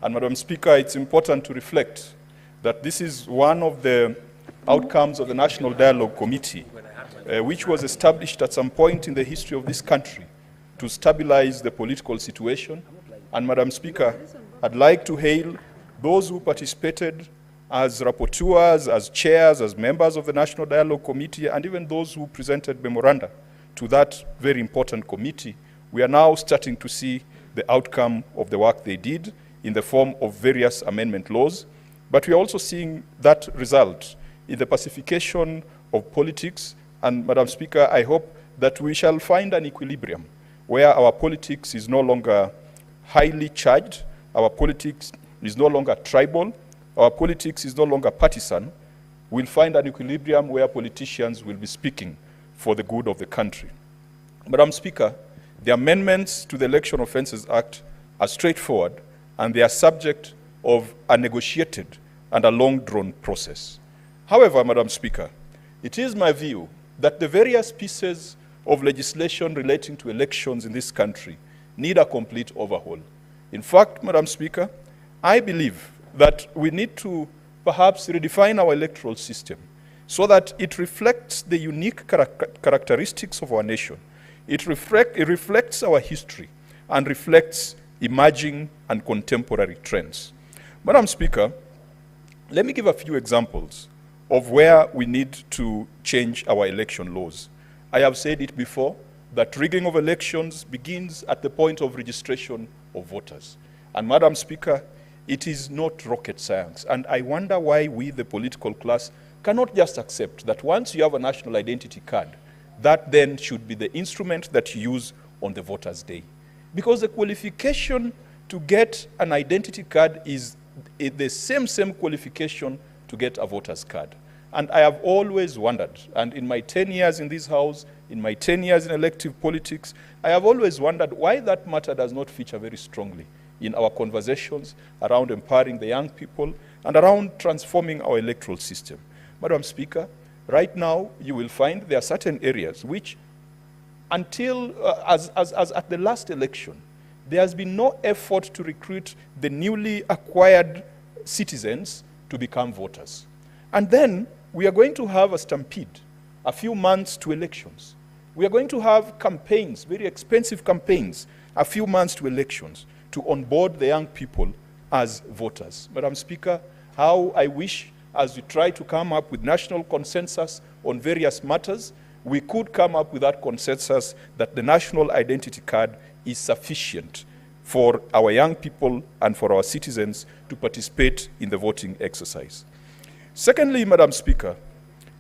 And Madam Speaker, it's important to reflect that this is one of the outcomes of the National Dialogue Committee, which was established at some point in the history of this country to stabilize the political situation. And Madam Speaker, I'd like to hail those who participated as rapporteurs, as chairs, as members of the National Dialogue Committee, and even those who presented memoranda to that very important committee. We are now starting to see the outcome of the work they did in the form of various amendment laws, but we are also seeing that result in the pacification of politics. And Madam Speaker, I hope that we shall find an equilibrium where our politics is no longer highly charged, our politics is no longer tribal, our politics is no longer partisan. We'll find an equilibrium where politicians will be speaking for the good of the country. Madam Speaker, the amendments to the Election Offences Act are straightforward, and they are subject of a negotiated and a long-drawn process. However, Madam Speaker, it is my view that the various pieces of legislation relating to elections in this country need a complete overhaul. In fact, Madam Speaker, I believe that we need to perhaps redefine our electoral system so that it reflects the unique characteristics of our nation. It reflects our history and reflects emerging and contemporary trends. Madam Speaker, let me give a few examples of where we need to change our election laws. I have said it before, that rigging of elections begins at the point of registration of voters. And Madam Speaker, it is not rocket science. And I wonder why we, the political class, cannot just accept that once you have a national identity card, that then should be the instrument that you use on the voter's day. Because the qualification to get an identity card is the same qualification to get a voter's card. And I have always wondered, and in my 10 years in this House, in my 10 years in elective politics, I have always wondered why that matter does not feature very strongly in our conversations around empowering the young people and around transforming our electoral system. Madam Speaker, right now you will find there are certain areas which, until as at the last election, there has been no effort to recruit the newly acquired citizens to become voters. And then we are going to have a stampede, a few months to elections. We are going to have campaigns, very expensive campaigns, a few months to elections to onboard the young people as voters. Madam Speaker, how I wish, as we try to come up with national consensus on various matters, we could come up with that consensus that the national identity card is sufficient for our young people and for our citizens to participate in the voting exercise. Secondly, Madam Speaker,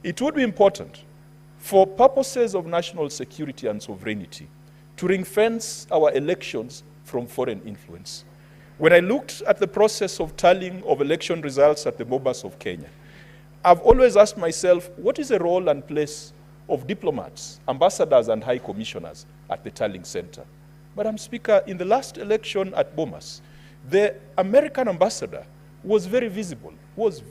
it would be important for purposes of national security and sovereignty to ring-fence our elections from foreign influence. When I looked at the process of tallying of election results at the Bomas of Kenya, I've always asked myself, what is the role and place of diplomats, ambassadors, and high commissioners at the tallying center? Madam Speaker, in the last election at Bomas, the American ambassador was very visible,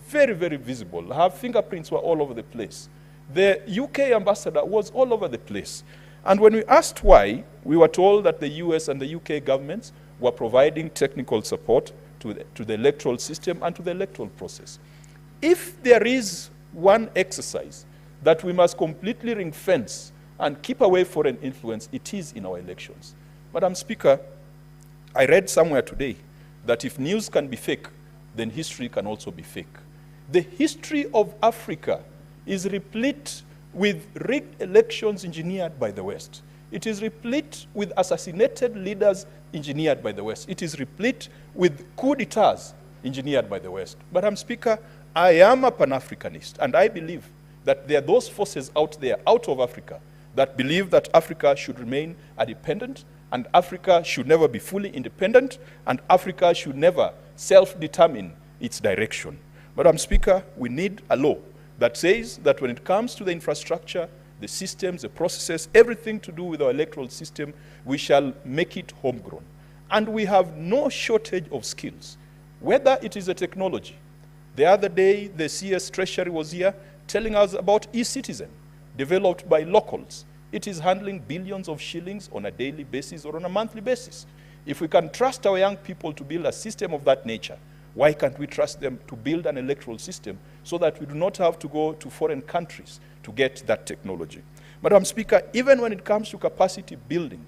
very visible. Her fingerprints were all over the place. The UK ambassador was all over the place. And when we asked why, we were told that the US and the UK governments were providing technical support to the electoral system and to the electoral process. If there is one exercise that we must completely ring-fence and keep away foreign influence, it is in our elections. Madam Speaker, I read somewhere today that if news can be fake, then history can also be fake. The history of Africa is replete with rigged elections engineered by the West. It is replete with assassinated leaders engineered by the West. It is replete with coup d'etats engineered by the West. Madam Speaker, I am a Pan-Africanist, and I believe that there are those forces out there, out of Africa, that believe that Africa should remain independent, and Africa should never be fully independent, and Africa should never self-determine its direction. Madam Speaker, we need a law that says that when it comes to the infrastructure, the systems, the processes, everything to do with our electoral system, we shall make it homegrown. And we have no shortage of skills, whether it is a technology. The other day, the CS Treasury was here telling us about e-Citizen, developed by locals. It is handling billions of shillings on a daily basis or on a monthly basis. If we can trust our young people to build a system of that nature, why can't we trust them to build an electoral system so that we do not have to go to foreign countries to get that technology? Madam Speaker, even when it comes to capacity building,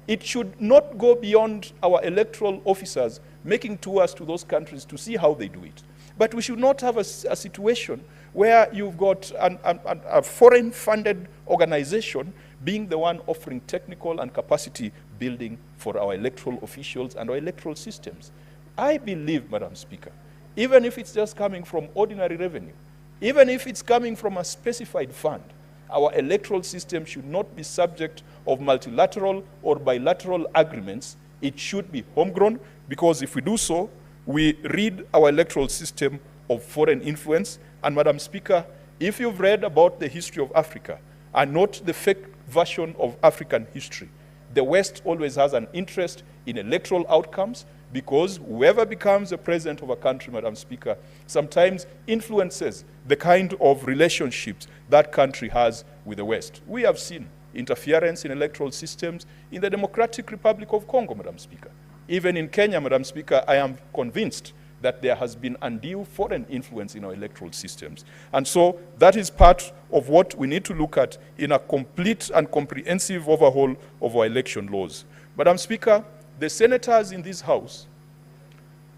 it should not go beyond our electoral officers making tours to those countries to see how they do it. But we should not have a situation where you've got a foreign-funded organization being the one offering technical and capacity building for our electoral officials and our electoral systems. I believe, Madam Speaker, even if it's just coming from ordinary revenue, even if it's coming from a specified fund, our electoral system should not be subject of multilateral or bilateral agreements. It should be homegrown, because if we do so, we rid our electoral system of foreign influence. And Madam Speaker, if you've read about the history of Africa, and not the fake version of African history, the West always has an interest in electoral outcomes, because whoever becomes the president of a country, Madam Speaker, sometimes influences the kind of relationships that country has with the West. We have seen interference in electoral systems in the Democratic Republic of Congo, Madam Speaker. Even in Kenya, Madam Speaker, I am convinced that there has been undue foreign influence in our electoral systems. And so that is part of what we need to look at in a complete and comprehensive overhaul of our election laws. Madam Speaker, the senators in this House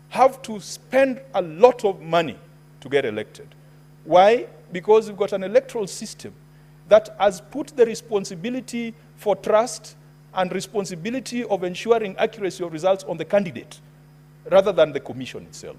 have to spend a lot of money to get elected. Why? Because we've got an electoral system that has put the responsibility for trust and responsibility of ensuring accuracy of results on the candidate rather than the commission itself.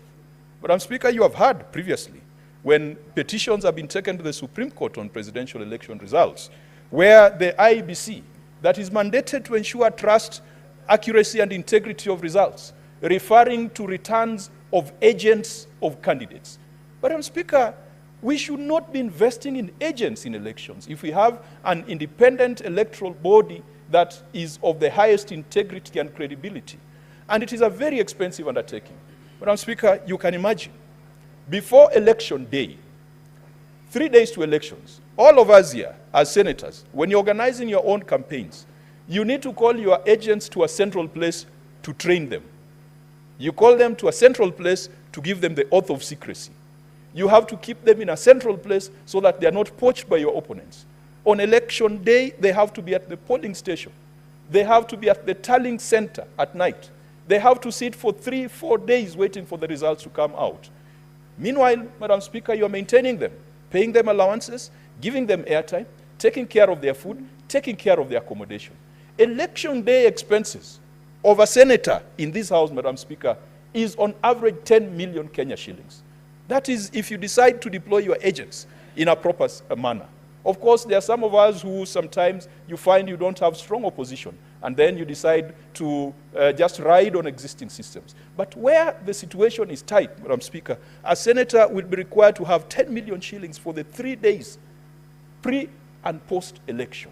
Madam Speaker, you have heard previously when petitions have been taken to the Supreme Court on presidential election results, where the Iebc, that is mandated to ensure trust, accuracy, and integrity of results, referring to returns of agents of candidates. Madam Speaker, we should not be investing in agents in elections. If we have an independent electoral body that is of the highest integrity and credibility, and it is a very expensive undertaking. Madam Speaker, you can imagine, before election day, 3 days to elections, all of us here as senators, when you're organizing your own campaigns, you need to call your agents to a central place to train them. You call them to a central place to give them the oath of secrecy. You have to keep them in a central place so that they are not poached by your opponents. On election day, they have to be at the polling station. They have to be at the tallying center at night. They have to sit for 3-4 days waiting for the results to come out. Meanwhile, Madam Speaker, you are maintaining them, paying them allowances, giving them airtime, taking care of their food, taking care of their accommodation. Election day expenses of a senator in this House, Madam Speaker, is on average 10 million Kenya shillings. That is if you decide to deploy your agents in a proper manner. Of course, there are some of us who sometimes you find you don't have strong opposition, and then you decide to just ride on existing systems. But where the situation is tight, Madam Speaker, a senator will be required to have 10 million shillings for the 3 days pre and post-election.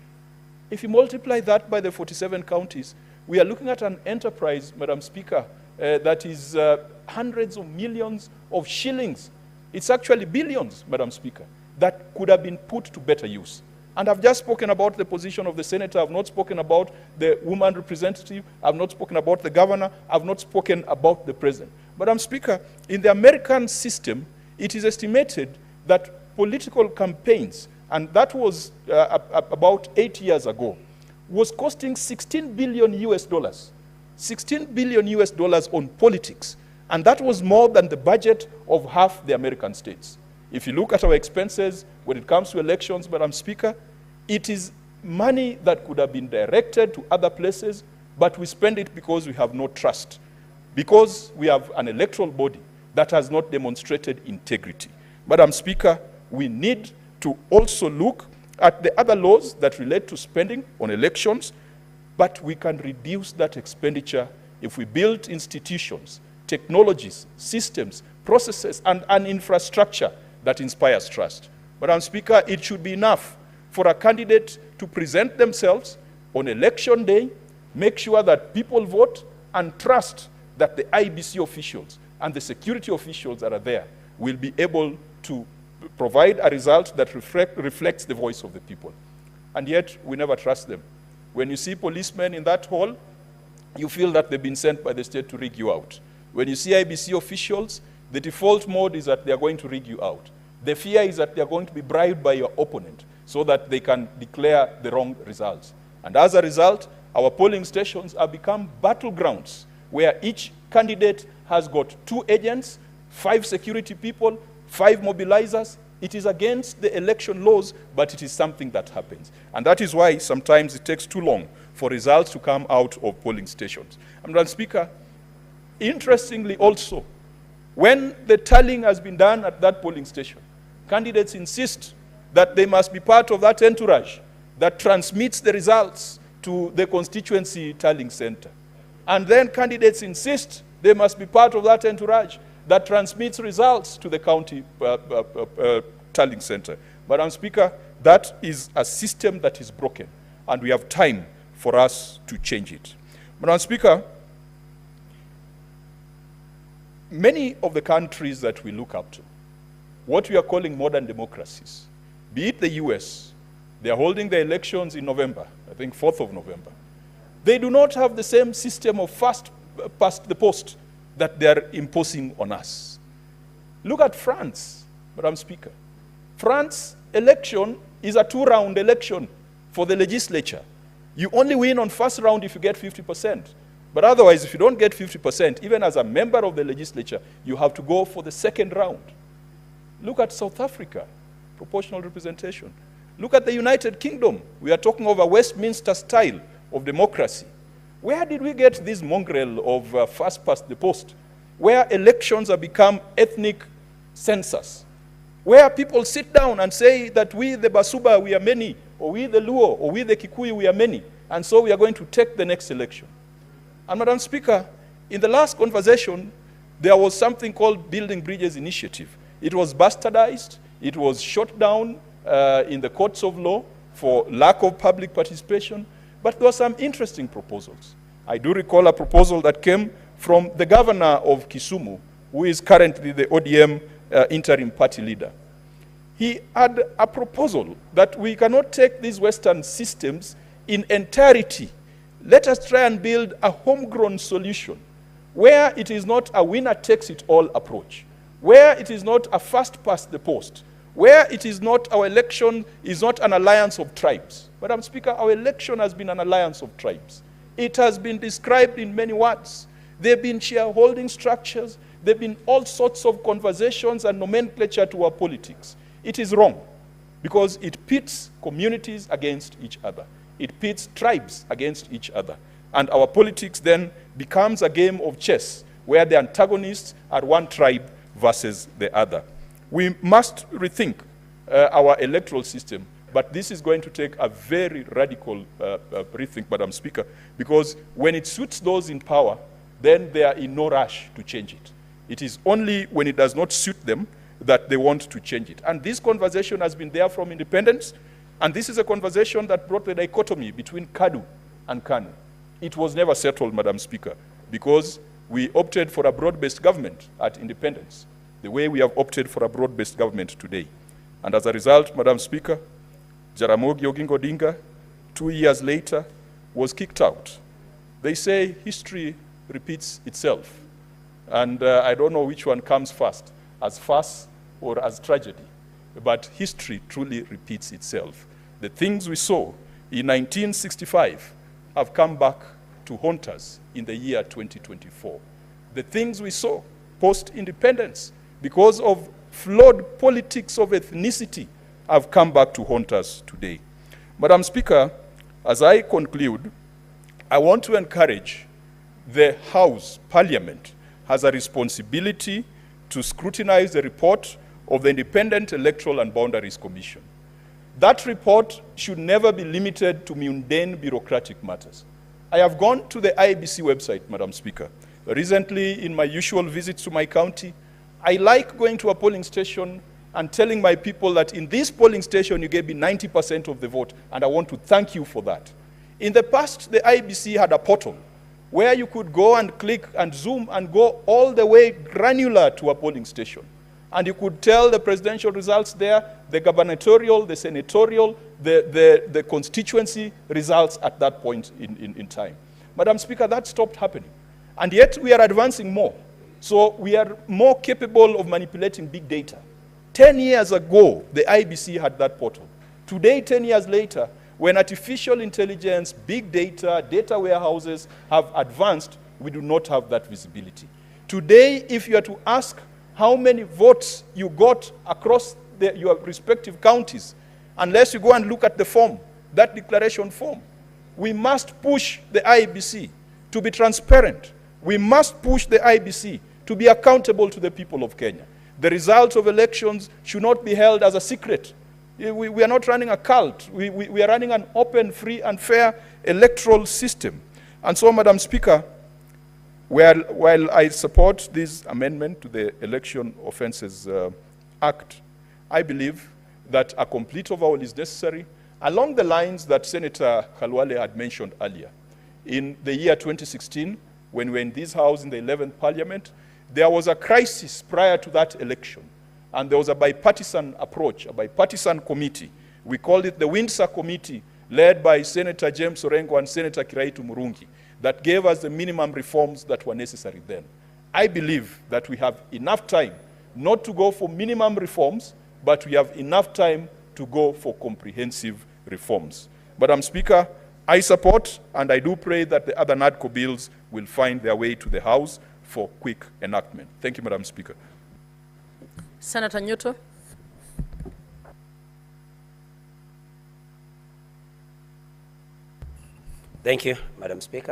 If you multiply that by the 47 counties, we are looking at an enterprise, Madam Speaker, that is hundreds of millions of shillings. It's actually billions, Madam Speaker, that could have been put to better use. And I've just spoken about the position of the senator. I've not spoken about the woman representative. I've not spoken about the governor. I've not spoken about the president. Madam Speaker, in the American system, it is estimated that political campaigns, and that was about 8 years ago, was costing $16 billion US. $16 billion US on politics. And that was more than the budget of half the American states. If you look at our expenses when it comes to elections, Madam Speaker, it is money that could have been directed to other places, but we spend it because we have no trust, because we have an electoral body that has not demonstrated integrity. Madam Speaker, we need to also look at the other laws that relate to spending on elections, but we can reduce that expenditure if we build institutions, technologies, systems, processes, and an infrastructure that inspires trust. Madam Speaker, it should be enough for a candidate to present themselves on election day, make sure that people vote, and trust that the IEBC officials and the security officials that are there will be able to provide a result that reflects the voice of the people. And yet, we never trust them. When you see policemen in that hall, you feel that they've been sent by the state to rig you out. When you see IEBC officials, the default mode is that they are going to rig you out. The fear is that they are going to be bribed by your opponent so that they can declare the wrong results. And as a result, our polling stations have become battlegrounds where each candidate has got 2 agents, 5 security people, 5 mobilizers. It is against the election laws, but it is something that happens. And that is why sometimes it takes too long for results to come out of polling stations. Madam Speaker, interestingly also, when the tallying has been done at that polling station, candidates insist that they must be part of that entourage that transmits the results to the constituency tallying center. And then candidates insist they must be part of that entourage that transmits results to the county tallying center. Madam Speaker, that is a system that is broken, and we have time for us to change it. Madam Speaker, many of the countries that we look up to, what we are calling modern democracies, be it the US, they are holding their elections in November, I think 4th of November. They do not have the same system of fast past the post that they are imposing on us. Look at France, Madam Speaker. France election is a 2-round election for the legislature. You only win on first round if you get 50%. But otherwise, if you don't get 50%, even as a member of the legislature, you have to go for the second round. Look at South Africa, proportional representation. Look at the United Kingdom. We are talking of a Westminster style of democracy. Where did we get this mongrel of first past the post, where elections have become ethnic census, where people sit down and say that we, the Basuba, we are many, or we, the Luo, or we, the Kikuyu, we are many, and so we are going to take the next election. And Madam Speaker, in the last conversation, there was something called Building Bridges Initiative. It was bastardized, it was shot down in the courts of law for lack of public participation, but there were some interesting proposals. I do recall a proposal that came from the governor of Kisumu, who is currently the ODM interim party leader. He had a proposal that we cannot take these Western systems in entirety. Let us try and build a homegrown solution where it is not a winner-takes-it-all approach, where it is not a first past the post, where it is not, our election is not an alliance of tribes. Madam Speaker, our election has been an alliance of tribes. It has been described in many words. There have been shareholding structures. There have been all sorts of conversations and nomenclature to our politics. It is wrong because it pits communities against each other. It pits tribes against each other. And our politics then becomes a game of chess where the antagonists are one tribe versus the other. We must rethink our electoral system, but this is going to take a very radical rethink, Madam Speaker, because when it suits those in power, then they are in no rush to change it. It is only when it does not suit them that they want to change it. And this conversation has been there from independence, and this is a conversation that brought the dichotomy between KADU and KANU. It was never settled, Madam Speaker, because we opted for a broad-based government at independence, the way we have opted for a broad-based government today. And as a result, Madam Speaker, Jaramogi Oginga Odinga, 2 years later, was kicked out. They say history repeats itself. And I don't know which one comes first, as farce or as tragedy. But history truly repeats itself. The things we saw in 1965 have come back to haunt us in the year 2024. The things we saw post-independence, because of flawed politics of ethnicity, have come back to haunt us today. Madam Speaker, as I conclude, I want to encourage the House, Parliament, has a responsibility to scrutinize the report of the Independent Electoral and Boundaries Commission. That report should never be limited to mundane bureaucratic matters. I have gone to the Iebc website, Madam Speaker. Recently, in my usual visits to my county, I like going to a polling station and telling my people that in this polling station you gave me 90% of the vote, and I want to thank you for that. In the past, the Iebc had a portal where you could go and click and zoom and go all the way granular to a polling station. And you could tell the presidential results there, the gubernatorial, the senatorial, the constituency results at that point in time. Madam Speaker, that stopped happening. And yet we are advancing more. So we are more capable of manipulating big data. 10 years ago, the Iebc had that portal. Today, 10 years later, when artificial intelligence, big data, data warehouses have advanced, we do not have that visibility. Today, if you are to ask how many votes you got across your respective counties, unless you go and look at the form, that declaration form, we must push the Iebc to be transparent. We must push the Iebc to be accountable to the people of Kenya. The results of elections should not be held as a secret. We are not running a cult. We are running an open, free, and fair electoral system. And so, Madam Speaker, while I support this amendment to the Election Offences Act, I believe that a complete overhaul is necessary along the lines that Senator Khalwale had mentioned earlier. In the year 2016, when we were in this House in the 11th Parliament, there was a crisis prior to that election, and there was a bipartisan approach, a bipartisan committee. We called it the Windsor Committee, led by Senator James Orengo and Senator Kiraitu Murungi, that gave us the minimum reforms that were necessary then. I believe that we have enough time not to go for minimum reforms, but we have enough time to go for comprehensive reforms. Madam Speaker, I support and I do pray that the other NADCO bills will find their way to the House for quick enactment. Thank you, Madam Speaker. Senator Ruto. Thank you, Madam Speaker.